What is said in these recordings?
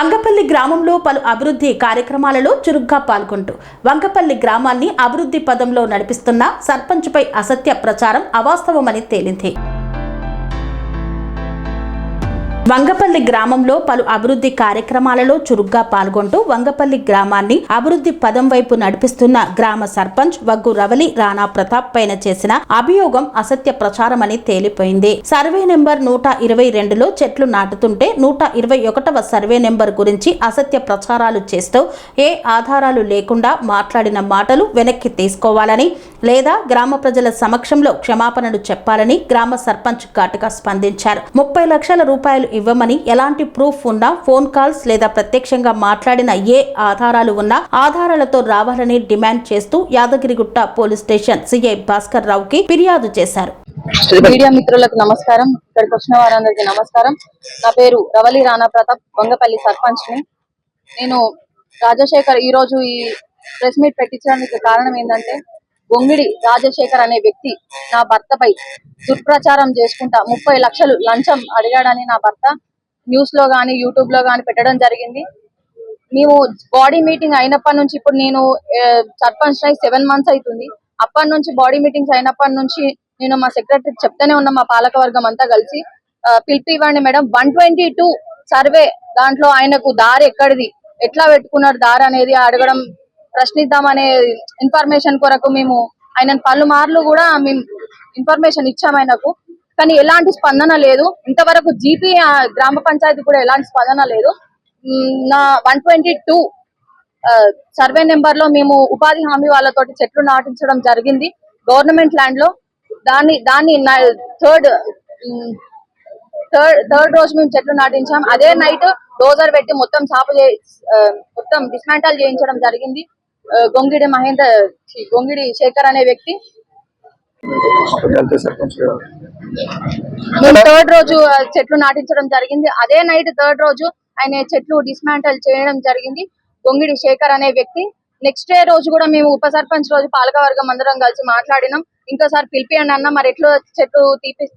వంగపల్లి గ్రామంలో పలు అభివృద్ధి కార్యక్రమాలలో చురుగ్గా పాల్గొంటూ వంగపల్లి గ్రామాన్ని అభివృద్ధి పదంలో నడిపిస్తున్న సర్పంచ్పై అసత్య ప్రచారం అవాస్తవమని తేలింది. వంగపల్లి గ్రామంలో పలు అభివృద్ధి కార్యక్రమాలలో చురుగ్గా పాల్గొంటూ వంగపల్లి గ్రామాన్ని అభివృద్ధి పదం వైపు నడిపిస్తున్న గ్రామ సర్పంచ్ వగ్గు రవలి రాణా ప్రతాప్ పైన చేసిన అభియోగం అసత్య ప్రచారమని తేలిపోయింది. సర్వే నెంబర్ 122లో చెట్లు నాటుతుంటే 121వ సర్వే నెంబర్ గురించి అసత్య ప్రచారాలు చేస్తూ ఏ ఆధారాలు లేకుండా మాట్లాడిన మాటలు వెనక్కి తీసుకోవాలని లేదా గ్రామ ప్రజల సమక్షంలో క్షమాపణలు చెప్పాలని గ్రామ సర్పంచ్ ఘాటుగా స్పందించారు. 30 లక్షల రూపాయలు ఇవ్వమని ఎలాంటి ప్రూఫ్ ఉన్నా ఫోన్ కాల్స్ లేదా ప్రత్యక్షంగా మాట్లాడిన ఏ ఆధారాలు ఉన్నా ఆధారాలతో రావాలని డిమాండ్ చేస్తూ Yadagirigutta police station CI Bhaskar రావుకి ఫిర్యాదు చేశారు. మీడియా మిత్రులకు నమస్కారం, ఇక్కడికి వచ్చిన వారందరికీ నమస్కారం. నా పేరు రవలి రాణా ప్రతాప్, వంగపల్లి సర్పంచ్ ని. నేను రాజశేఖర్ ఈ రోజు ఈ ప్రెస్ మీట్ పెట్టించడానికి కారణం ఏంటంటే, గొంగిడి రాజశేఖర్ అనే వ్యక్తి నా భర్తపై దుష్ప్రచారం చేసుకుంటా 30 లక్షలు లంచం అడిగాడని నా భర్త న్యూస్ లో గానీ యూట్యూబ్ లో గానీ పెట్టడం జరిగింది. మేము బాడీ మీటింగ్ అయినప్పటి నుంచి, ఇప్పుడు నేను సర్పంచ్ అయి 7 months అవుతుంది. అప్పటి నుంచి బాడీ మీటింగ్స్ అయినప్పటి నుంచి నేను మా సెక్రటరీ చెప్తూనే ఉన్నా, మా పాలకవర్గం అంతా కలిసి పిలిపివ్వండి మేడం, 122 సర్వే దాంట్లో ఆయనకు దారి ఎక్కడిది, ఎట్లా పెట్టుకున్నాడు దారి అనేది అడగడం, ప్రశ్నిద్దామనే ఇన్ఫర్మేషన్ కొరకు మేము ఆయన పలుమార్లు కూడా మేము ఇన్ఫర్మేషన్ ఇచ్చాము ఆయనకు. కానీ ఎలాంటి స్పందన లేదు. ఇంతవరకు జీపీ గ్రామ పంచాయతీ కూడా ఎలాంటి స్పందన లేదు. నా 122 సర్వే నెంబర్ లో మేము ఉపాధి హామీ వాళ్ళతోటి చెట్లు నాటించడం జరిగింది గవర్నమెంట్ ల్యాండ్ లో. దాన్ని థర్డ్ రోజు మేము చెట్లు నాటించాం. అదే నైట్ డోజర్ పెట్టి మొత్తం డిస్మాంటల్ చేయించడం జరిగింది. గొంగిడి శేఖర్ అనే వ్యక్తి. మేము థర్డ్ రోజు చెట్లు నాటించడం జరిగింది. అదే నైట్ థర్డ్ రోజు ఆయన చెట్లు డిస్మాంటల్ చేయడం జరిగింది, గొంగిడి శేఖర్ అనే వ్యక్తి. నెక్స్ట్ డే రోజు కూడా మేము ఉప సర్పంచ్ రోజు పాలకవర్గం అందరం కలిసి మాట్లాడినాం. ఇంకోసారి పిలిపియండి అన్న, మరి ఎట్లా చెట్లు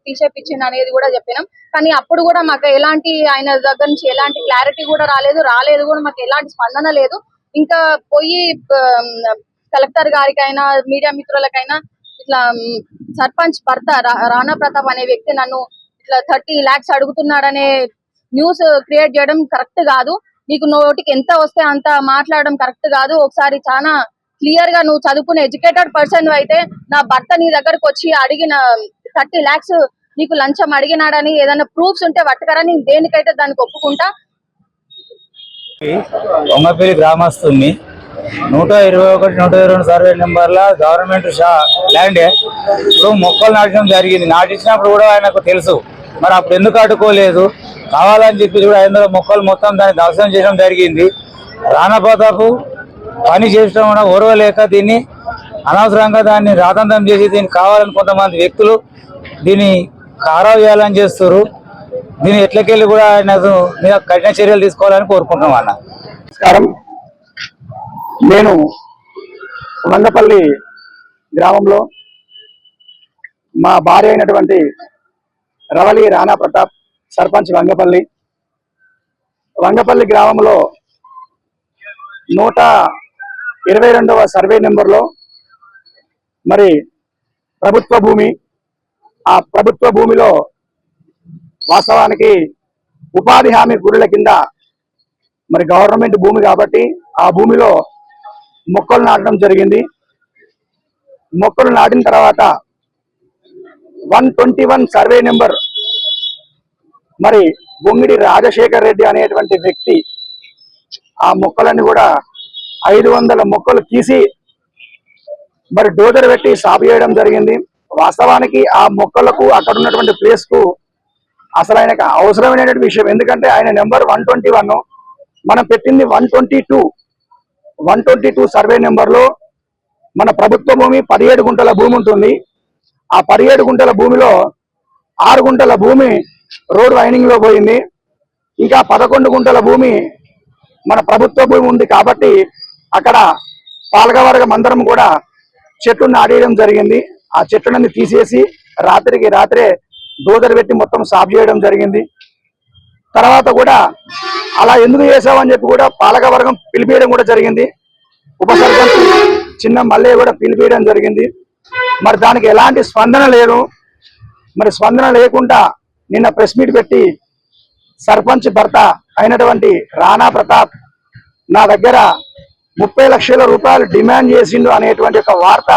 తీసేపించింది అనేది కూడా చెప్పినాం. కానీ అప్పుడు కూడా మాకు ఎలాంటి ఆయన దగ్గర నుంచి ఎలాంటి క్లారిటీ కూడా రాలేదు కూడా మాకు ఎలాంటి స్పందన లేదు. ఇంకా పోయి కలెక్టర్ గారికైనా మీడియా మిత్రులకైనా ఇట్లా సర్పంచ్ భర్త రాణా ప్రతాప్ అనే వ్యక్తి నన్ను ఇట్లా 30 lakhs అడుగుతున్నాడనే న్యూస్ క్రియేట్ చేయడం కరెక్ట్ కాదు. నీకు నోటికి ఎంత వస్తే అంత మాట్లాడడం కరెక్ట్ కాదు. ఒకసారి చాలా క్లియర్ గా నువ్వు చదువుకునే ఎడ్యుకేటెడ్ పర్సన్ అయితే నా భర్త నీ దగ్గరకు వచ్చి అడిగిన 30 lakhs నీకు లంచం అడిగినాడని ఏదైనా ప్రూఫ్స్ ఉంటే పట్టుకరా, నేను దేనికైతే దానికి ఒప్పుకుంటా. వంగపల్లి గ్రామస్తుని 121, 122 సర్వే నెంబర్ల గవర్నమెంట్ ల్యాండ్ ఇప్పుడు మొక్కలు నాటడం జరిగింది. నాటించినప్పుడు కూడా ఆయనకు తెలుసు, మరి అప్పుడు ఎందుకు అడ్డుకోలేదు? కావాలని చెప్పి కూడా ఆయన మొక్కలు మొత్తం దాన్ని ధ్వంసం చేయడం జరిగింది. రాణా ప్రతాప్ పని చేయడం కూడా ఓర్వలేక దీన్ని అనవసరంగా దాన్ని రాతంతం చేసి దీన్ని కావాలని కొంతమంది వ్యక్తులు దీన్ని ఖరాబ్ చేయాలని చేస్తారు. దీన్ని ఎట్లకెళ్ళి కూడా ఆయన మీద కఠిన చర్యలు తీసుకోవాలని కోరుకుంటున్నాం అన్న. నమస్కారం. నేను వంగపల్లి గ్రామంలో మా భార్య అయినటువంటి రవలి రాణా ప్రతాప్, సర్పంచ్ వంగపల్లి గ్రామంలో 122వ సర్వే నెంబర్లో మరి ప్రభుత్వ భూమి, ఆ ప్రభుత్వ భూమిలో వాస్తవానికి ఉపాధి హామీ గురుల కింద మరి గవర్నమెంట్ భూమి కాబట్టి ఆ భూమిలో మొక్కలు నాటడం జరిగింది. మొక్కలు నాటిన తర్వాత 121 సర్వే నెంబర్ మరి గొంగిడి రాజశేఖర్ రెడ్డి అనేటువంటి వ్యక్తి ఆ మొక్కలన్నీ కూడా 500 మొక్కలు తీసి మరి డోజర్ పెట్టి సాగు చేయడం జరిగింది. వాస్తవానికి ఆ మొక్కలకు అక్కడ ఉన్నటువంటి ప్లేస్ కు అసలు ఆయనకు అవసరమైనటువంటి విషయం, ఎందుకంటే ఆయన నెంబర్ 121, మనం పెట్టింది 122 సర్వే నెంబర్లో మన ప్రభుత్వ భూమి 17 గుంటల భూమి ఉంటుంది. ఆ 17 గుంటల భూమిలో 6 గుంటల భూమి రోడ్ వైనింగ్ లో పోయింది. ఇంకా 11 గుంటల భూమి మన ప్రభుత్వ భూమి ఉంది కాబట్టి అక్కడ పాలకవర్గం అందరం కూడా చెట్లు నాటేయడం జరిగింది. ఆ చెట్లన్నీ తీసేసి రాత్రికి రాత్రే డోజర్ పెట్టి మొత్తం సాఫ్ చేయడం జరిగింది. తర్వాత కూడా అలా ఎందుకు చేసావని చెప్పి కూడా పాలకవర్గం పిలిపియడం కూడా జరిగింది. ఉప సర్పంచ్ చిన్న మల్లయ్య కూడా పిలిపియడం జరిగింది. మరి దానికి ఎలాంటి స్పందన లేదు. మరి స్పందన లేకుండా నిన్న ప్రెస్ మీట్ పెట్టి సర్పంచ్ భర్త అయినటువంటి రాణా ప్రతాప్ నా దగ్గర 30 లక్షల రూపాయలు డిమాండ్ చేసిండు అనేటువంటి ఒక వార్త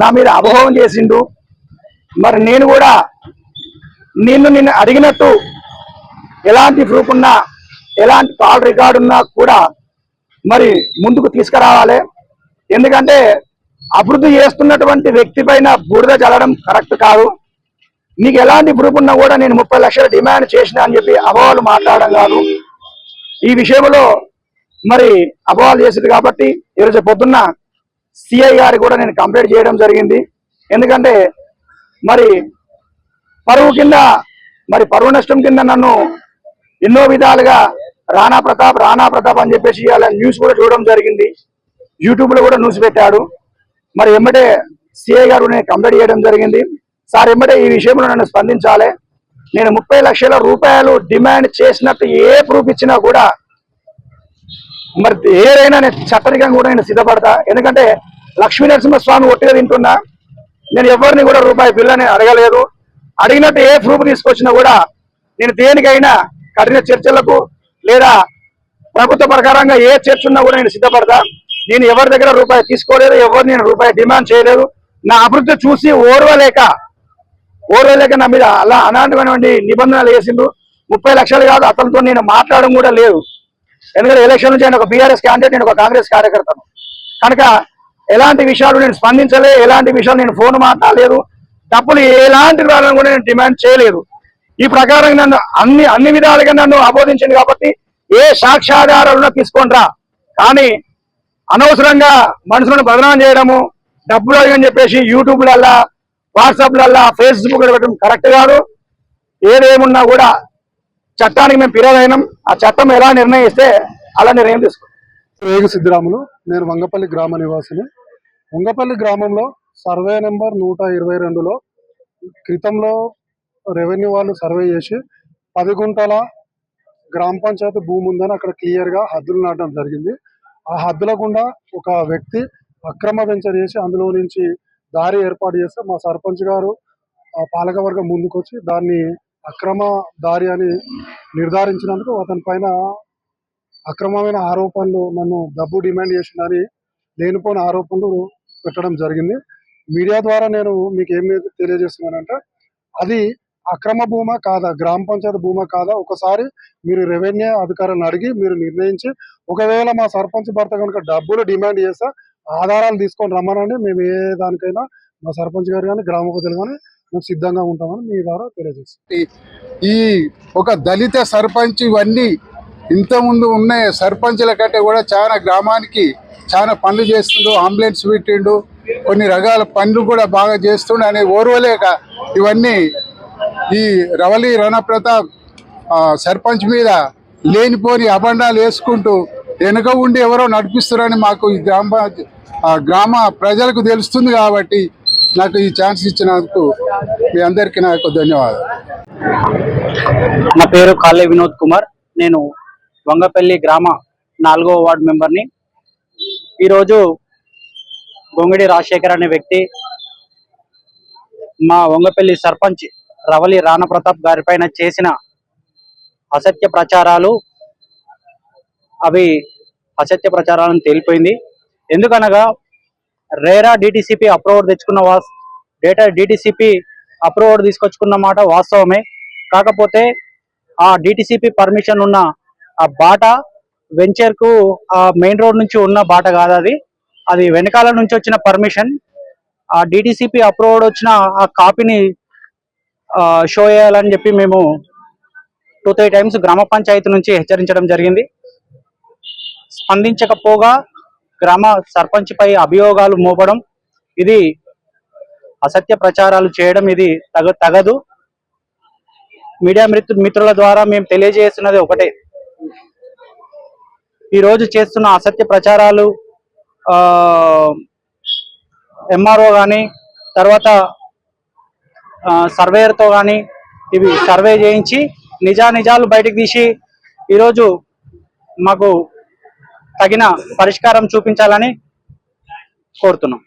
నా మీద అభోగం చేసిండు. మరి నేను కూడా నిన్న అడిగినట్టు ఎలాంటి ప్రూఫ్ ఉన్నా ఎలాంటి కాల్ రికార్డు ఉన్నా కూడా మరి ముందుకు తీసుకురావాలి. ఎందుకంటే అభివృద్ధి చేస్తున్నటువంటి వ్యక్తి పైన బూడిద చల్లడం కరెక్ట్ కాదు. నీకు ఎలాంటి ప్రూఫ్ ఉన్నా కూడా నేను 30 లక్షలు డిమాండ్ చేసిన అని చెప్పి అభవాలు మాట్లాడడం కాదు. ఈ విషయంలో మరి అభవాలు చేసింది కాబట్టి ఈరోజు పొద్దున్న సిఐ గారి కూడా నేను కంప్లైంట్ చేయడం జరిగింది. ఎందుకంటే మరి పరువు నష్టం కింద నన్ను ఎన్నో విధాలుగా రాణా ప్రతాప్ అని చెప్పేసి ఇవాళ న్యూస్ కూడా చూడడం జరిగింది. యూట్యూబ్ లో కూడా న్యూస్ పెట్టాడు. మరి ఎమ్మటే సిఐ గారు నేను కంప్లైంట్ చేయడం జరిగింది. సార్ ఎమ్మటే ఈ విషయంలో నన్ను స్పందించాలి. నేను 30 లక్షల రూపాయలు డిమాండ్ చేసినట్టు ఏ ప్రూఫ్ ఇచ్చినా కూడా మరి ఏదైనా నేను చట్టరికంగా కూడా నేను సిద్ధపడతా. ఎందుకంటే లక్ష్మీ నరసింహస్వామి ఒట్టిగా తింటున్నా. నేను ఎవరిని కూడా రూపాయి బిల్లు నేను అడగలేదు. అడిగినట్టు ఏ ప్రూఫ్ తీసుకొచ్చినా కూడా నేను దేనికైనా కఠిన చర్చలకు లేదా ప్రభుత్వ ప్రకారంగా ఏ చర్చ ఉన్నా కూడా నేను సిద్ధపడతా. నేను ఎవరి దగ్గర రూపాయి తీసుకోలేదు, ఎవరు నేను రూపాయి డిమాండ్ చేయలేదు. నా అభివృద్ధి చూసి ఓర్వలేక నా మీద అలా అలాంటిటువంటి నిబంధనలు వేసిండు. 30 లక్షలు కాదు, అతనితో నేను మాట్లాడడం కూడా లేదు. ఎందుకంటే ఎలక్షన్ నుంచి ఆయన ఒక బీఆర్ఎస్ క్యాండిడేట్, నేను ఒక కాంగ్రెస్ కార్యకర్తను కనుక ఎలాంటి విషయాలు నేను స్పందించలే, ఎలాంటి విషయాలు నేను ఫోన్ మాట్లాడలేదు, డబ్బులు ఎలాంటి వాళ్ళని కూడా నేను డిమాండ్ చేయలేదు. ఈ ప్రకారం నన్ను అన్ని విధాలుగా నన్ను ఆబోధించింది కాబట్టి ఏ సాక్ష్యాధారాలను తీసుకొనిరా. కానీ అనవసరంగా మనుషులను బదనాం చేయడము, డబ్బులు అడిగని చెప్పేసి యూట్యూబ్లల్లా, వాట్సాప్లల్లా, ఫేస్బుక్ పెట్టడం కరెక్ట్ కాదు. ఏదేమున్నా కూడా చట్టానికి మేము ఫిర్యాదైనాం. ఆ చట్టం ఎలా నిర్ణయిస్తే అలా నిర్ణయం తీసుకుంటాం. వేగు సిద్ధిరాములు. నేను వంగపల్లి గ్రామ నివాసిని. వంగపల్లి గ్రామంలో సర్వే నెంబర్ 122లో క్రితంలో రెవెన్యూ వాళ్ళు సర్వే చేసి 10 గుంటల గ్రామ పంచాయతీ భూమి ఉందని అక్కడ క్లియర్గా హద్దులు నాటడం జరిగింది. ఆ హద్దుల గుండా ఒక వ్యక్తి అక్రమ వెంచర్ చేసి అందులో నుంచి దారి ఏర్పాటు చేస్తే మా సర్పంచ్ గారు పాలకవర్గం ముందుకొచ్చి దాన్ని అక్రమ దారి అని నిర్ధారించినందుకు అతని పైన అక్రమమైన ఆరోపణలు, నన్ను డబ్బు డిమాండ్ చేసిందని లేనిపోయిన ఆరోపణలు పెట్టడం జరిగింది. మీడియా ద్వారా నేను మీకు ఏం తెలియజేస్తున్నానంటే అది అక్రమ భూమా కాదా, గ్రామ పంచాయతీ భూమా కాదా, ఒకసారి మీరు రెవెన్యూ అధికారులను అడిగి మీరు నిర్ణయించి, ఒకవేళ మా సర్పంచ్ భర్త కనుక డబ్బులు డిమాండ్ చేస్తే ఆధారాలు తీసుకొని రమ్మనండి. మేము ఏ దానికైనా మా సర్పంచ్ గారు కానీ గ్రామ ప్రజలు కానీ మేము సిద్ధంగా ఉంటామని మీ ద్వారా తెలియజేస్తాం. ఈ ఒక దళిత సర్పంచ్ ఇవన్నీ ఇంతకుముందు ఉన్న సర్పంచ్ల కంటే కూడా చాలా గ్రామానికి చాలా పనులు చేస్తుండు, అంబులెన్స్ పెట్టిండు, కొన్ని రకాల పనులు కూడా బాగా చేస్తుండు అనే ఓర్వలేక ఇవన్నీ ఈ రవలి రాణా ప్రతాప్ సర్పంచ్ మీద లేనిపోని అబండాలు వేసుకుంటూ వెనుక ఉండి ఎవరో నడిపిస్తారని మాకు ఈ గ్రామ ప్రజలకు తెలుస్తుంది. కాబట్టి నాకు ఈ ఛాన్స్ ఇచ్చినందుకు మీ అందరికీ నాకు ధన్యవాదాలు. నా పేరు కాళ్ళే వినోద్ కుమార్. నేను వంగపల్లి గ్రామ 4వ వార్డు మెంబర్ని. ఈరోజు గొంగిడి రాజశేఖర్ అనే వ్యక్తి మా వంగపల్లి సర్పంచ్ రవలి రాణా ప్రతాప్ గారి పైన చేసిన అసత్య ప్రచారాలు, అవి అసత్య ప్రచారాలను తేలిపోయింది. ఎందుకనగా రేరా డిటిసిపి అప్రూవర్ తెచ్చుకున్న డిటిసిపి అప్రూవర్ తీసుకొచ్చుకున్న మాట వాస్తవమే. కాకపోతే ఆ డిటిసిపి పర్మిషన్ ఉన్న ఆ బాట వెంచర్ కు ఆ మెయిన్ రోడ్ నుంచి ఉన్న బాట కాదు, అది వెనకాల నుంచి వచ్చిన పర్మిషన్. ఆ డిటిసిపి అప్రూవర్ వచ్చిన ఆ కాపీని షో చేయాలని చెప్పి మేము 2-3 టైమ్స్ గ్రామ పంచాయతీ నుంచి హెచ్చరించడం జరిగింది. స్పందించకపోగా గ్రామ సర్పంచ్ పై అభియోగాలు మోపడం, ఇది అసత్య ప్రచారాలు చేయడం, ఇది తగదు. మీడియా మిత్రుల ద్వారా మేము తెలియజేస్తున్నది ఒకటే, ఈరోజు చేస్తున్న అసత్య ప్రచారాలు ఎంఆర్ఓ కానీ తర్వాత సర్వేయర్తో కానీ ఇవి సర్వే చేయించి నిజాలు బయటకు తీసి ఈరోజు మాకు తగిన పరిష్కారం చూపించాలని కోరుతున్నాం.